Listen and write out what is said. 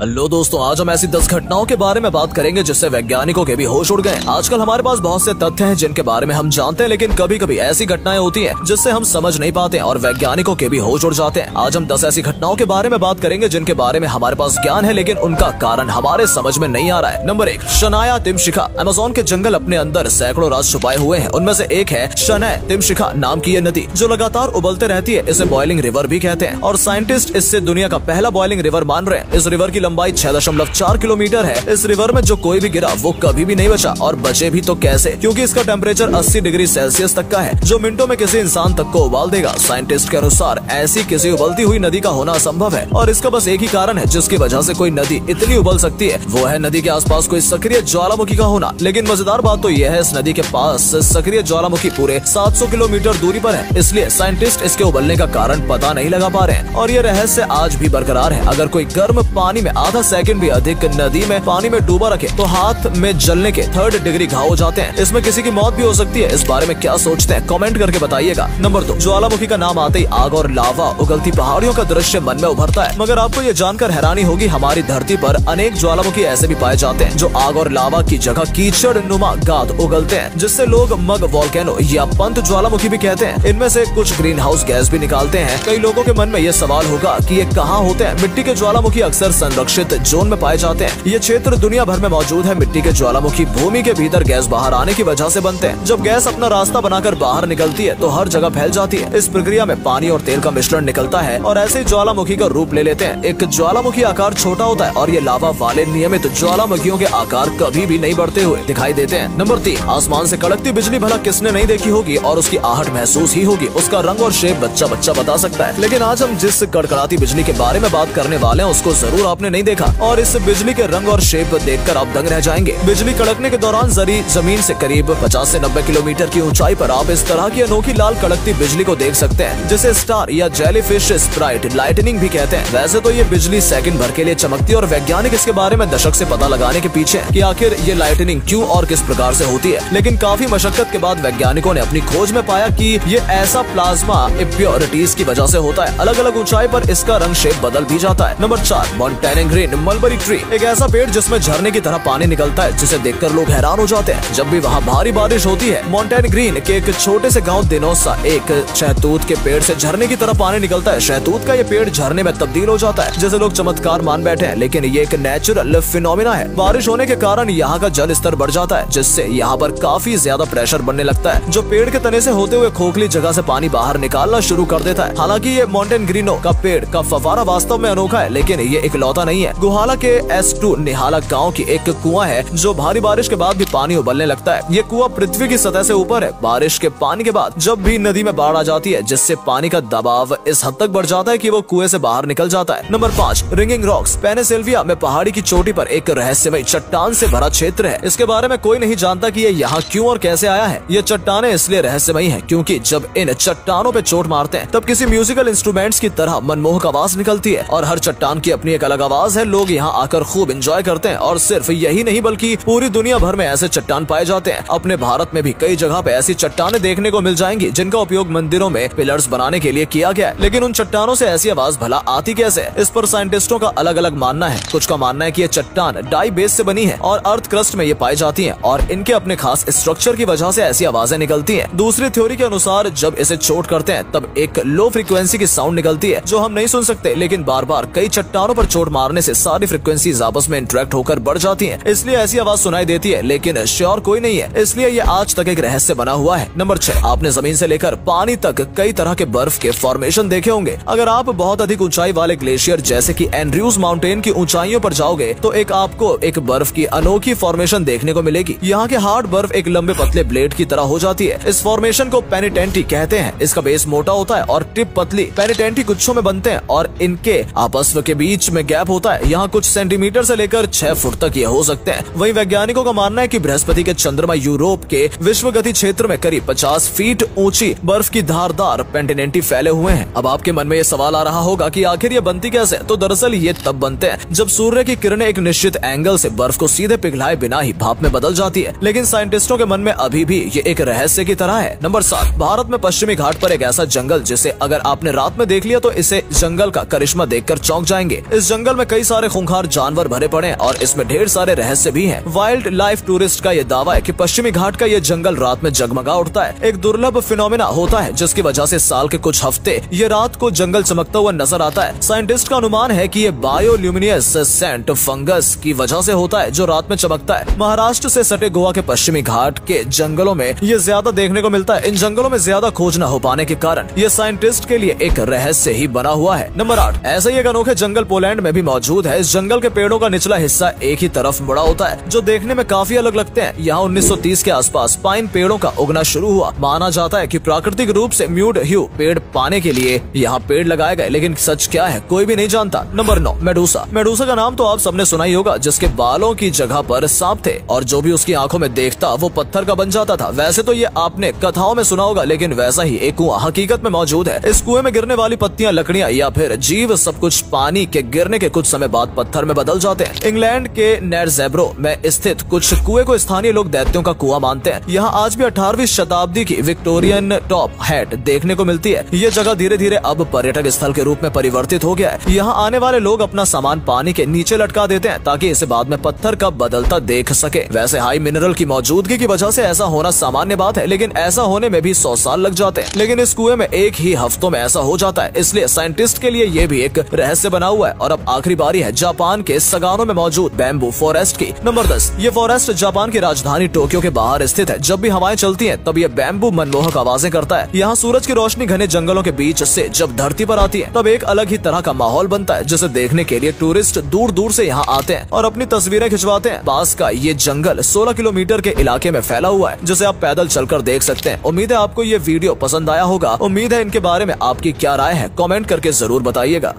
Hello दोस्तों, आज हम ऐसी 10 घटनाओं के बारे में बात करेंगे जिससे वैज्ञानिकों के भी होश उड़ गए। आजकल हमारे पास बहुत से तथ्य हैं जिनके बारे में हम जानते हैं, लेकिन कभी कभी ऐसी घटनाएं होती हैं जिससे हम समझ नहीं पाते और वैज्ञानिकों के भी होश उड़ जाते हैं। आज हम 10 ऐसी घटनाओं के बारे में बात करेंगे जिनके बारे में हमारे पास ज्ञान है लेकिन उनका कारण हमारे समझ में नहीं आ रहा है। नंबर 1, शनाया तिमशिखा। अमेज़न के जंगल अपने अंदर सैकड़ों राज छुपाए हुए हैं। उनमें से एक है शनाया तिमशिखा नाम की ये नदी जो लगातार उबलते रहती है। इसे बॉइलिंग रिवर भी कहते हैं और साइंटिस्ट इससे दुनिया का पहला बॉइलिंग रिवर मान रहे हैं। इस रिवर की लंबाई 6.4 किलोमीटर है। इस रिवर में जो कोई भी गिरा वो कभी भी नहीं बचा, और बचे भी तो कैसे, क्योंकि इसका टेम्परेचर 80 डिग्री सेल्सियस तक का है जो मिनटों में किसी इंसान तक को उबाल देगा। साइंटिस्ट के अनुसार ऐसी किसी उबलती हुई नदी का होना असंभव है और इसका बस एक ही कारण है जिसकी वजह से कोई नदी इतनी उबल सकती है, वो है नदी के आसपास कोई सक्रिय ज्वालामुखी का होना। लेकिन मजेदार बात तो यह है इस नदी के पास सक्रिय ज्वालामुखी पूरे 700 किलोमीटर दूरी पर है, इसलिए साइंटिस्ट इसके उबलने का कारण पता नहीं लगा पा रहे हैं और ये रहस्य आज भी बरकरार है। अगर कोई गर्म पानी में आधा सेकंड भी अधिक नदी में पानी में डूबा रखे तो हाथ में जलने के 3rd डिग्री घाव हो जाते हैं। इसमें किसी की मौत भी हो सकती है। इस बारे में क्या सोचते हैं कमेंट करके बताइएगा। नंबर 2, ज्वालामुखी का नाम आते ही आग और लावा उगलती पहाड़ियों का दृश्य मन में उभरता है, मगर आपको ये जानकर हैरानी होगी हमारी धरती पर अनेक ज्वालामुखी ऐसे भी पाए जाते हैं जो आग और लावा की जगह कीचड़ नुमा गाद उगलते हैं, जिससे लोग मग वोल्केनो या पंत ज्वालामुखी भी कहते हैं। इनमें से कुछ ग्रीन हाउस गैस भी निकालते हैं। कई लोगों के मन में ये सवाल होगा कि ये कहाँ होते हैं। मिट्टी के ज्वालामुखी अक्सर संरक्षित जोन में पाए जाते हैं। ये क्षेत्र दुनिया भर में मौजूद है। मिट्टी के ज्वालामुखी भूमि के भीतर गैस बाहर आने की वजह से बनते हैं। जब गैस अपना रास्ता बनाकर बाहर निकलती है तो हर जगह फैल जाती है। इस प्रक्रिया में पानी और तेल का मिश्रण निकलता है और ऐसे ही ज्वालामुखी का रूप ले लेते हैं। एक ज्वालामुखी आकार छोटा होता है और ये लावा वाले नियमित ज्वालामुखियों के आकार कभी भी नहीं बढ़ते हुए दिखाई देते हैं। नंबर 3, आसमान से कड़कती बिजली भला किसने नहीं देखी होगी और उसकी आहट महसूस ही होगी। उसका रंग और शेप बच्चा बच्चा बता सकता है, लेकिन आज हम जिस कड़कड़ाती बिजली के बारे में बात करने वाले हैं उसको जरूर आपने नहीं देखा और इस बिजली के रंग और शेप देखकर आप दंग रह जाएंगे। बिजली कड़कने के दौरान जमीन से करीब 50 से 90 किलोमीटर की ऊंचाई पर आप इस तरह की अनोखी लाल कड़कती बिजली को देख सकते हैं, जिसे स्टार या जेलीफिश स्प्राइट लाइटनिंग भी कहते हैं। वैसे तो ये बिजली सेकंड भर के लिए चमकती है और वैज्ञानिक इसके बारे में दशक से पता लगाने के पीछे हैं कि आखिर ये लाइटनिंग क्यों और किस प्रकार से होती है। लेकिन काफी मशक्कत के बाद वैज्ञानिकों ने अपनी खोज में पाया कि ये ऐसा प्लाज्मा इम्प्योरिटीज की वजह से होता है। अलग अलग ऊंचाई पर इसका रंग शेप बदल भी जाता है। Number 4, montane green mulberry tree. एक ऐसा पेड़ जिसमें झरने की तरह पानी निकलता है, जिसे देखकर लोग हैरान हो जाते हैं जब भी वहाँ भारी बारिश होती है। मोंटेन ग्रीन के एक छोटे से गांव दिनोसा एक शहतूत के पेड़ से झरने की तरह पानी निकलता है। शहतूत का ये पेड़ झरने में तब्दील हो जाता है, जैसे लोग चमत्कार मान बैठे हैं, लेकिन ये एक नेचुरल फिनोमिना है। बारिश होने के कारण यहाँ का जल स्तर बढ़ जाता है, जिससे यहाँ पर काफी ज्यादा प्रेशर बनने लगता है, जो पेड़ के तने से होते हुए खोखली जगह से पानी बाहर निकालना शुरू कर देता है। हालांकि ये मोंटेन ग्रीनो का पेड़ का फव्वारा वास्तव में अनोखा है, लेकिन ये इकलौता नहीं है। गुहाला के S2 निहाला गाँव की एक कुआं है जो भारी बारिश के बाद भी पानी उबलने लगता है। ये कुआं पृथ्वी की सतह से ऊपर है। बारिश के पानी के बाद जब भी नदी में बाढ़ आ जाती है, जिससे पानी का दबाव इस हद तक बढ़ जाता है कि वो कुएं से बाहर निकल जाता है। Number 5, ringing rocks. पेनिसिल्विया में पहाड़ी की चोटी पर एक रहस्यमय चट्टान से भरा क्षेत्र है। इसके बारे में कोई नहीं जानता कि ये यहाँ क्यों और कैसे आया है। ये चट्टानें इसलिए रहस्यमयी हैं क्योंकि जब इन चट्टानों पे चोट मारते हैं तब किसी म्यूजिकल इंस्ट्रूमेंट्स की तरह मनमोहक आवाज निकलती है और हर चट्टान की अपनी एक अलग आवाज है। लोग यहाँ आकर खूब एंजॉय करते हैं और सिर्फ यही नहीं बल्कि पूरी दुनिया भर में ऐसे चट्टान पाए जाते हैं। अपने भारत में भी कई जगह पे ऐसी चट्टानें देखने को मिल जाएंगी जिनका उपयोग मंदिरों में पिलर्स बनाने के लिए किया गया है। लेकिन उन चट्टानों से ऐसी आवाज भला आती कैसे? इस पर साइंटिस्टों का अलग अलग मानना है। कुछ का मानना है कि ये चट्टान डाई बेस से बनी है और अर्थ क्रस्ट में ये पाई जाती हैं और इनके अपने खास स्ट्रक्चर की वजह से ऐसी आवाजें निकलती हैं। दूसरी थ्योरी के अनुसार जब इसे चोट करते हैं तब एक लो फ्रीक्वेंसी की साउंड निकलती है जो हम नहीं सुन सकते, लेकिन बार बार कई चट्टानों पर चोट मारने से सारी फ्रीक्वेंसीज आपस में इंटरेक्ट होकर बढ़ जाती हैं, इसलिए ऐसी आवाज सुनाई देती है। लेकिन श्योर कोई नहीं है, इसलिए ये आज तक एक रहस्य बना हुआ है। नंबर 6, आपने जमीन से लेकर पानी तक कई तरह के बर्फ के फॉर्मेशन देखे होंगे। अगर आप बहुत अधिक ऊंचाई वाले ग्लेशियर जैसे कि एंड्रयूज माउंटेन की ऊंचाइयों पर जाओगे तो आपको एक बर्फ की अनोखी फॉर्मेशन देखने को मिलेगी। यहाँ के हार्ड बर्फ एक लंबे पतले ब्लेड की तरह हो जाती है। इस फॉर्मेशन को पेनिटेंटी कहते हैं। इसका बेस मोटा होता है और टिप पतली। पेनिटेंटी गुच्छों में बनते हैं और इनके आपस के बीच में गैप होता है। यहाँ कुछ सेंटीमीटर से लेकर 6 फुट तक ये हो सकते हैं। वहीं वैज्ञानिकों का मानना है कि बृहस्पति के चंद्रमा यूरोप के विश्वगति क्षेत्र में करीब 50 फीट ऊंची बर्फ की धारदार पेंटिनेंटी फैले हुए हैं। अब आपके मन में ये सवाल आ रहा होगा कि आखिर ये बनती कैसे? तो दरअसल ये तब बनते हैं जब सूर्य की किरणें एक निश्चित एंगल से बर्फ को सीधे पिघलाए बिना ही भाप में बदल जाती है। लेकिन साइंटिस्टों के मन में अभी भी ये एक रहस्य की तरह है। नंबर 7, भारत में पश्चिमी घाट पर एक ऐसा जंगल जिसे अगर आपने रात में देख लिया तो इसे जंगल का करिश्मा देखकर चौंक जाएंगे। इस जंगल में कई सारे खूंखार जानवर भरे पड़े हैं और इसमें ढेर सारे रहस्य भी हैं। वाइल्ड लाइफ टूरिस्ट का ये दावा है कि पश्चिमी घाट का ये जंगल रात में जगमगा उठता है। एक दुर्लभ फिनोमेना होता है जिसकी वजह से साल के कुछ हफ्ते ये रात को जंगल चमकता हुआ नजर आता है। साइंटिस्ट का अनुमान है कि ये बायोल्यूमिनियस सेंट फंगस की वजह से होता है जो रात में चमकता है। महाराष्ट्र से सटे गोवा के पश्चिमी घाट के जंगलों में ये ज्यादा देखने को मिलता है। इन जंगलों में ज्यादा खोज न हो पाने के कारण ये साइंटिस्ट के लिए एक रहस्य ही बना हुआ है। नंबर 8, ऐसा ही एक अनोखे जंगल पोलैंड में भी मौजूद है। इस जंगल के पेड़ों का निचला हिस्सा एक ही तरफ मुड़ा होता है जो देखने में काफी अलग लगते हैं। यहाँ 1930 के आसपास पाइन पेड़ों का उगना शुरू हुआ। माना जाता है कि प्राकृतिक रूप से म्यूड ह्यू पेड़ पाने के लिए यहाँ पेड़ लगाए गए, लेकिन सच क्या है कोई भी नहीं जानता। Number 9, Medusa. मेडूसा का नाम तो आप सबने सुना ही होगा, जिसके बालों की जगह पर सांप थे और जो भी उसकी आंखों में देखता वो पत्थर का बन जाता था। वैसे तो ये आपने कथाओं में सुना होगा, लेकिन वैसा ही एक कुआं हकीकत में मौजूद है। इस कुएं में गिरने वाली पत्तियां, लकड़ियां या फिर जीव सब कुछ पानी के गिरने के कुछ समय बाद पत्थर में बदल जाते हैं। इंग्लैंड के नेरजेब्रो में स्थित कुछ कुएं को स्थानीय लोग दैत्यों का कुआं मानते हैं। यहाँ आज भी 18वीं शताब्दी की विक्टोरियन टॉप हैट देखने को मिलती है। ये जगह धीरे धीरे अब पर्यटक स्थल के रूप में परिवर्तित हो गया है। यहाँ आने वाले लोग अपना सामान पानी के नीचे लटका देते हैं ताकि इसे बाद में पत्थर का बदलता देख सके। वैसे हाई मिनरल की मौजूदगी की वजह से ऐसा होना सामान्य बात है, लेकिन ऐसा होने में भी 100 साल लग जाते हैं। लेकिन इस कुएं में एक ही हफ्तों में ऐसा हो जाता है, इसलिए साइंटिस्ट के लिए ये भी एक रहस्य बना हुआ है। और अब आखिरी बारी है जापान के सगानो में मौजूद बैम्बू फॉरेस्ट की। नंबर 10, ये फॉरेस्ट जापान की राजधानी टोक्यो के बाहर स्थित है। जब भी हवाएं चलती हैं तब ये बैम्बू मनमोहक आवाजें करता है। यहाँ सूरज की रोशनी घने जंगलों के बीच से जब धरती पर आती है तब एक अलग ही तरह का माहौल बनता है, जिसे देखने के लिए टूरिस्ट दूर दूर से यहाँ आते हैं और अपनी तस्वीरें खिंचवाते हैं। पास का ये जंगल 16 किलोमीटर के इलाके में फैला हुआ है, जिसे आप पैदल चलकर देख सकते हैं। उम्मीद है आपको ये वीडियो पसंद आया होगा। उम्मीद है इनके बारे में आपकी क्या राय है, कमेंट करके जरूर बताइएगा।